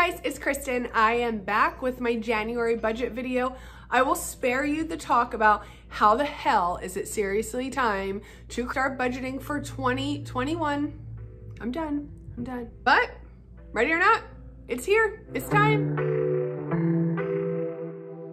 guys, it's Kristen. I am back with my January budget video. I will spare you the talk about how the hell is it seriously time to start budgeting for 2021. I'm done. But ready or not, it's here. It's time.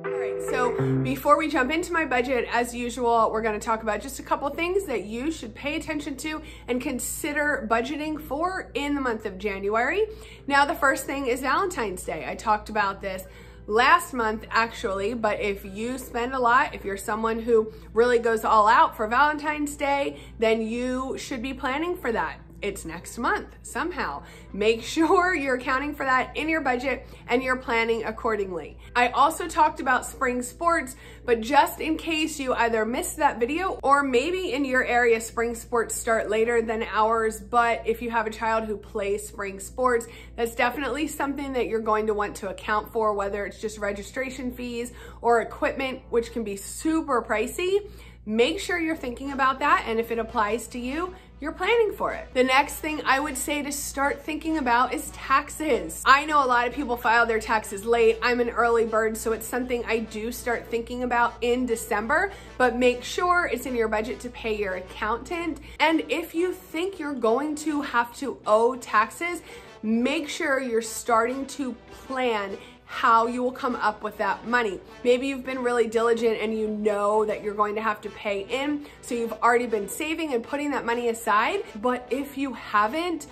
All right, so before we jump into my budget, as usual, we're going to talk about just a couple things that you should pay attention to and consider budgeting for in the month of January. Now, the first thing is Valentine's Day. I talked about this last month actually, but if you spend a lot, if you're someone who really goes all out for Valentine's Day, then you should be planning for that. It's next month somehow. Make sure you're accounting for that in your budget and you're planning accordingly. I also talked about spring sports, but just in case you either missed that video or maybe in your area spring sports start later than ours, but if you have a child who plays spring sports, that's definitely something that you're going to want to account for, whether it's just registration fees or equipment, which can be super pricey. Make sure you're thinking about that, and if it applies to you, you're planning for it. The next thing I would say to start thinking about is taxes. I know a lot of people file their taxes late. I'm an early bird, so it's something I do start thinking about in December, but make sure it's in your budget to pay your accountant. And if you think you're going to have to owe taxes, make sure you're starting to plan how you will come up with that money. Maybe you've been really diligent and you know that you're going to have to pay in, so you've already been saving and putting that money aside. But if you haven't,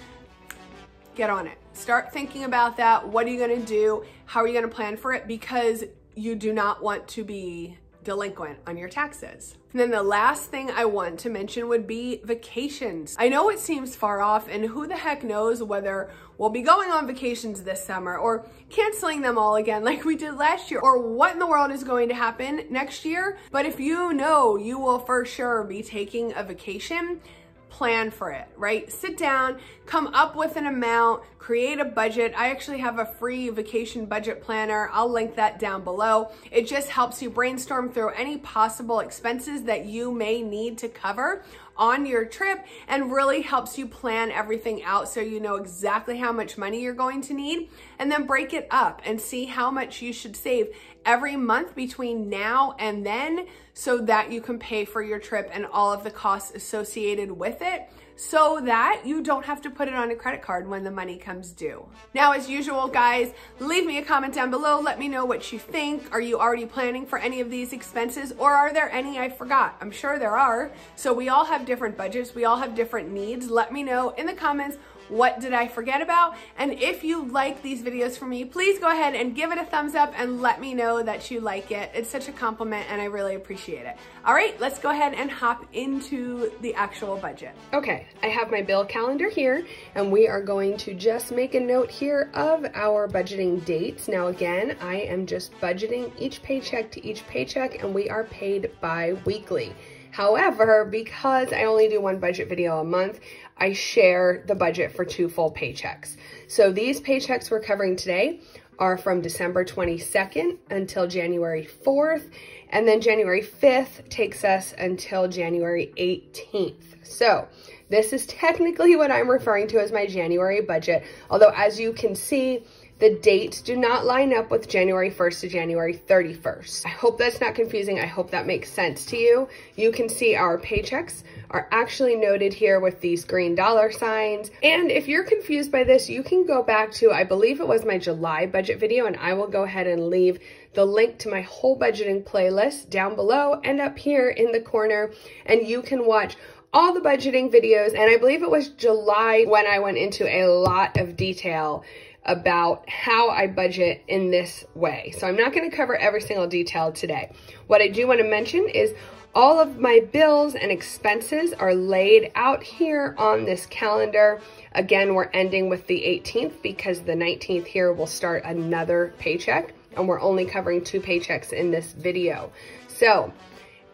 get on it. Start thinking about that. What are you gonna do? How are you gonna plan for it? Because you do not want to be delinquent on your taxes. And then the last thing I want to mention would be vacations. I know it seems far off, and who the heck knows whether we'll be going on vacations this summer or canceling them all again like we did last year, or what in the world is going to happen next year. But if you know you will for sure be taking a vacation, plan for it, right? Sit down, come up with an amount, create a budget. I actually have a free vacation budget planner. I'll link that down below. It just helps you brainstorm through any possible expenses that you may need to cover on your trip and really helps you plan everything out so you know exactly how much money you're going to need, and then break it up and see how much you should save every month between now and then so that you can pay for your trip and all of the costs associated with it, so that you don't have to put it on a credit card when the money comes due. Now, as usual, guys, leave me a comment down below. Let me know what you think. Are you already planning for any of these expenses, or are there any I forgot? I'm sure there are. So we all have different budgets. We all have different needs. Let me know in the comments, what did I forget about? And if you like these videos from me, please go ahead and give it a thumbs up and let me know that you like it. It's such a compliment and I really appreciate it. All right, let's go ahead and hop into the actual budget. Okay, I have my bill calendar here, and we are going to just make a note here of our budgeting dates. Now again, I am just budgeting each paycheck to each paycheck, and we are paid bi-weekly. However, because I only do one budget video a month, I share the budget for 2 full paychecks. So these paychecks we're covering today are from December 22nd until January 4th, and then January 5th takes us until January 18th. So this is technically what I'm referring to as my January budget, although as you can see, the dates do not line up with January 1st to January 31st. I hope that's not confusing. I hope that makes sense to you. You can see our paychecks are actually noted here with these green dollar signs. And if you're confused by this, you can go back to, I believe it was my July budget video, and I will go ahead and leave the link to my whole budgeting playlist down below and up here in the corner, and you can watch all the budgeting videos. And I believe it was July when I went into a lot of detail about how I budget in this way. So I'm not going to cover every single detail today. What I do want to mention is all of my bills and expenses are laid out here on this calendar. Again, we're ending with the 18th because the 19th here will start another paycheck, and we're only covering 2 paychecks in this video. So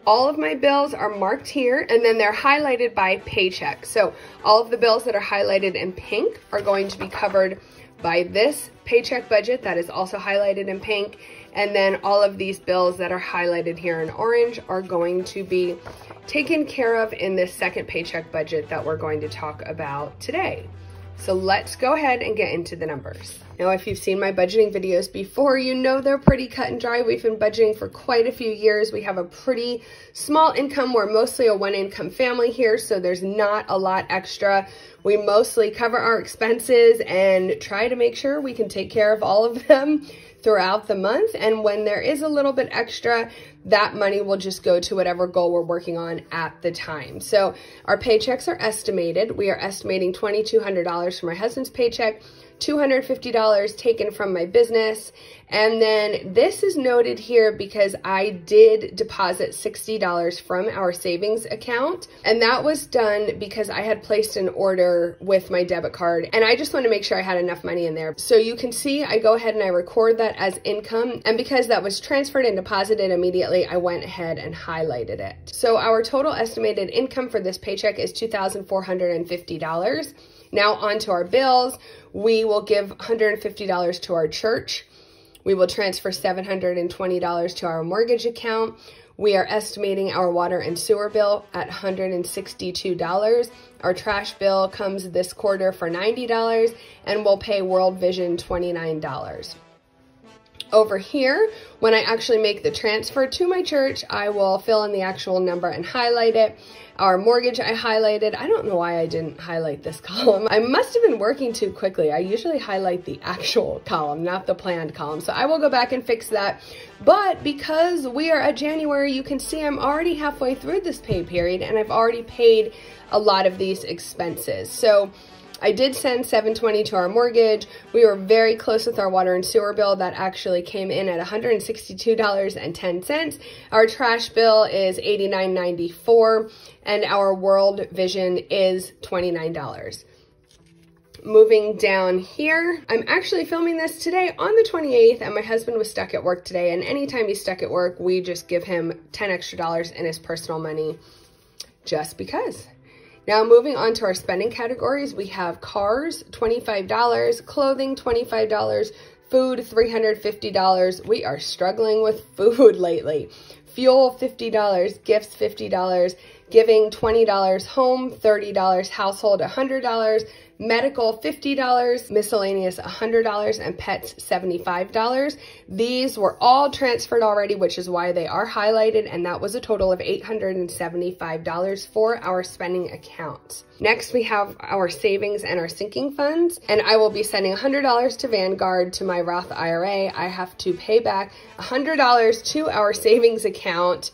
all of my bills are marked here, and then they're highlighted by paycheck. So all of the bills that are highlighted in pink are going to be covered by this paycheck budget that is also highlighted in pink, and then all of these bills that are highlighted here in orange are going to be taken care of in this second paycheck budget that we're going to talk about today. So let's go ahead and get into the numbers. Now, if you've seen my budgeting videos before, you know they're pretty cut and dry. We've been budgeting for quite a few years. We have a pretty small income. We're mostly a one-income family here, so there's not a lot extra. We mostly cover our expenses and try to make sure we can take care of all of them throughout the month. And when there is a little bit extra, that money will just go to whatever goal we're working on at the time. So our paychecks are estimated. We are estimating $2,200 for my husband's paycheck, $250 taken from my business. And then this is noted here because I did deposit $60 from our savings account. And that was done because I had placed an order with my debit card and I just wanted to make sure I had enough money in there. So you can see I go ahead and I record that as income. And because that was transferred and deposited immediately, I went ahead and highlighted it. So our total estimated income for this paycheck is $2,450. Now onto our bills. We will give $150 to our church. We will transfer $720 to our mortgage account. We are estimating our water and sewer bill at $162. Our trash bill comes this quarter for $90, and we'll pay World Vision $29. Over here, when I actually make the transfer to my church, I will fill in the actual number and highlight it. Our mortgage I highlighted. I don't know why I didn't highlight this column. I must have been working too quickly. I usually highlight the actual column, not the planned column. So I will go back and fix that. But because we are at January, you can see I'm already halfway through this pay period and I've already paid a lot of these expenses. So I did send $720 to our mortgage. We were very close with our water and sewer bill. That actually came in at $162.10. Our trash bill is $89.94, and our World Vision is $29. Moving down here, I'm actually filming this today on the 28th, and my husband was stuck at work today, and anytime he's stuck at work, we just give him $10 extra in his personal money just because. Now moving on to our spending categories, we have cars, $25, clothing, $25, food, $350. We are struggling with food lately. Fuel, $50, gifts, $50, giving, $20, home, $30, household, $100, medical, $50, miscellaneous, $100, and pets, $75. These were all transferred already, which is why they are highlighted, and that was a total of $875 for our spending accounts. Next, we have our savings and our sinking funds, and I will be sending $100 to Vanguard to my Roth IRA. I have to pay back $100 to our savings account.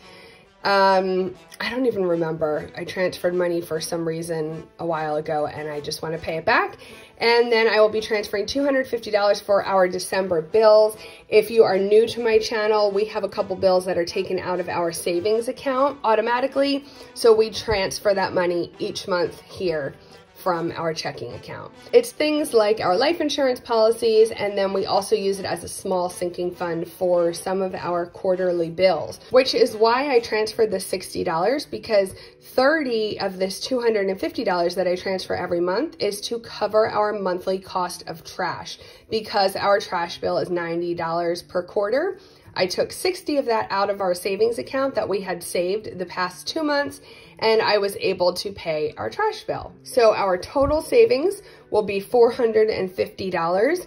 I don't even remember. I transferred money for some reason a while ago and I just want to pay it back. And then I will be transferring $250 for our December bills. If you are new to my channel, we have a couple bills that are taken out of our savings account automatically. So we transfer that money each month here from our checking account. It's things like our life insurance policies, and then we also use it as a small sinking fund for some of our quarterly bills, which is why I transferred the $60, because $30 of this $250 that I transfer every month is to cover our monthly cost of trash, because our trash bill is $90 per quarter. I took $60 of that out of our savings account that we had saved the past 2 months, and I was able to pay our trash bill. So our total savings will be $450.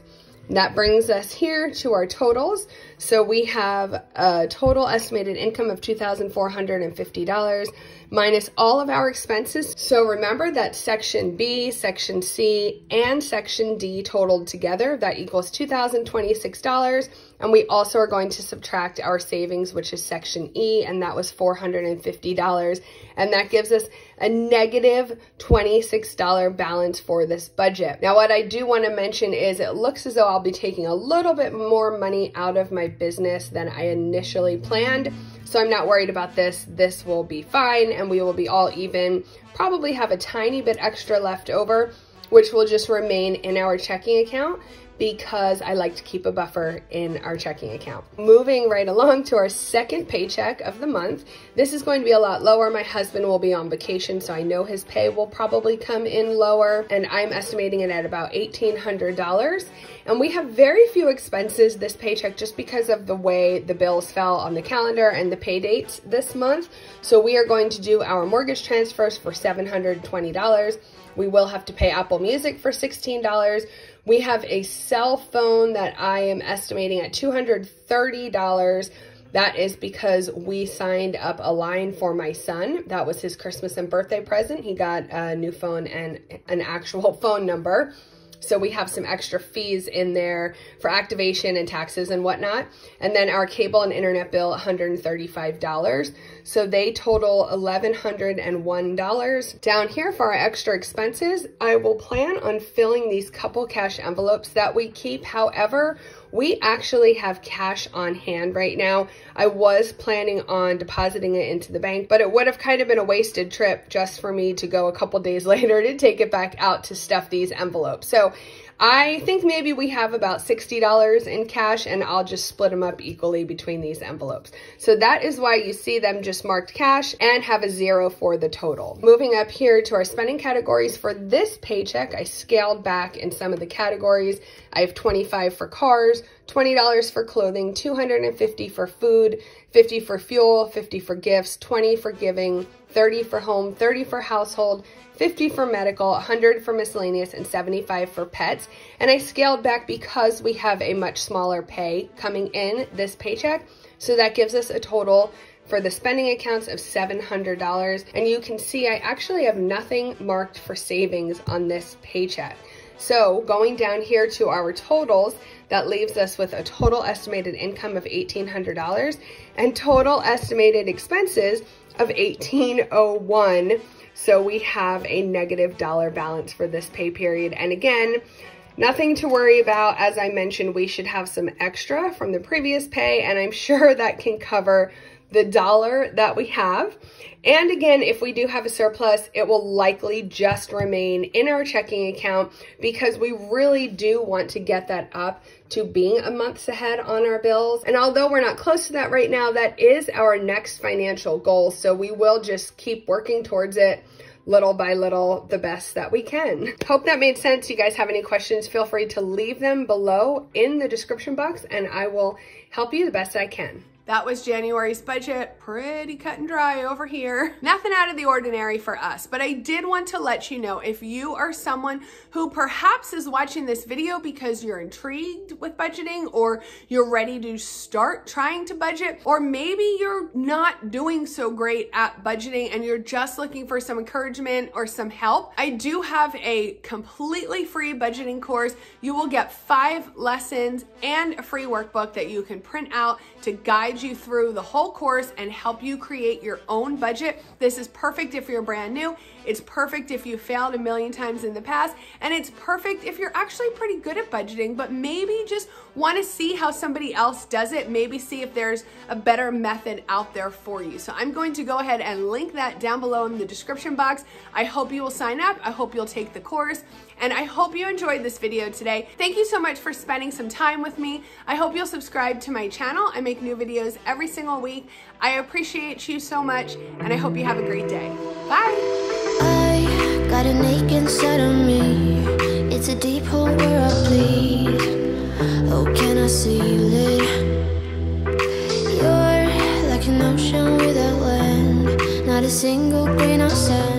That brings us here to our totals. So we have a total estimated income of $2,450 minus all of our expenses. So remember that Section B, Section C, and Section D totaled together. That equals $2,026. And we also are going to subtract our savings, which is Section E, and that was $450. And that gives us a negative $26 balance for this budget. Now, what I do want to mention is it looks as though I'll be taking a little bit more money out of my business than I initially planned. So I'm not worried about this. This will be fine and we will be all even. Probably have a tiny bit extra left over, which will just remain in our checking account because I like to keep a buffer in our checking account. Moving right along to our second paycheck of the month. This is going to be a lot lower. My husband will be on vacation, so I know his pay will probably come in lower, and I'm estimating it at about $1,800. And we have very few expenses this paycheck just because of the way the bills fell on the calendar and the pay dates this month. So we are going to do our mortgage transfers for $720. We will have to pay Apple Music for $16. We have a cell phone that I am estimating at $230. That is because we signed up a line for my son. That was his Christmas and birthday present. He got a new phone and an actual phone number. So we have some extra fees in there for activation and taxes and whatnot. And then our cable and internet bill, $135. So they total $1,101. Down here for our extra expenses, I will plan on filling these couple cash envelopes that we keep. However, we actually have cash on hand right now. I was planning on depositing it into the bank, but it would have kind of been a wasted trip just for me to go a couple days later to take it back out to stuff these envelopes. So I think maybe we have about $60 in cash, and I'll just split them up equally between these envelopes. So that is why you see them just marked cash and have a 0 for the total. Moving up here to our spending categories for this paycheck, I scaled back in some of the categories. I have $25 for cars, $20 for clothing, $250 for food, $50 for fuel, $50 for gifts, $20 for giving, $30 for home, $30 for household, $50 for medical, $100 for miscellaneous, and $75 for pets. And I scaled back because we have a much smaller pay coming in this paycheck. So that gives us a total for the spending accounts of $700. And you can see I actually have nothing marked for savings on this paycheck. So going down here to our totals, that leaves us with a total estimated income of $1,800 and total estimated expenses of $1,801. So we have a negative dollar balance for this pay period. And again, nothing to worry about. As I mentioned, we should have some extra from the previous pay, and I'm sure that can cover the dollar that we have. And again, if we do have a surplus, it will likely just remain in our checking account because we really do want to get that up to being a month's ahead on our bills. And although we're not close to that right now, that is our next financial goal. So we will just keep working towards it little by little, the best that we can. Hope that made sense. You guys have any questions, feel free to leave them below in the description box and I will help you the best I can. That was January's budget. Pretty cut and dry over here. Nothing out of the ordinary for us, but I did want to let you know if you are someone who perhaps is watching this video because you're intrigued with budgeting or you're ready to start trying to budget, or maybe you're not doing so great at budgeting and you're just looking for some encouragement or some help. I do have a completely free budgeting course. You will get 5 lessons and a free workbook that you can print out to guide you through the whole course and help you create your own budget. This is perfect if you're brand new. It's perfect if you failed a million times in the past. And it's perfect if you're actually pretty good at budgeting, but maybe just want to see how somebody else does it. Maybe see if there's a better method out there for you. So I'm going to go ahead and link that down below in the description box. I hope you will sign up. I hope you'll take the course. And I hope you enjoyed this video today. Thank you so much for spending some time with me. I hope you'll subscribe to my channel. I make new videos every single week. I appreciate you so much, and I hope you have a great day. Bye. I got an ache inside of me. It's a deep hole where I bleed. Oh, can I seal it? You're like an ocean without land, not a single grain of sand.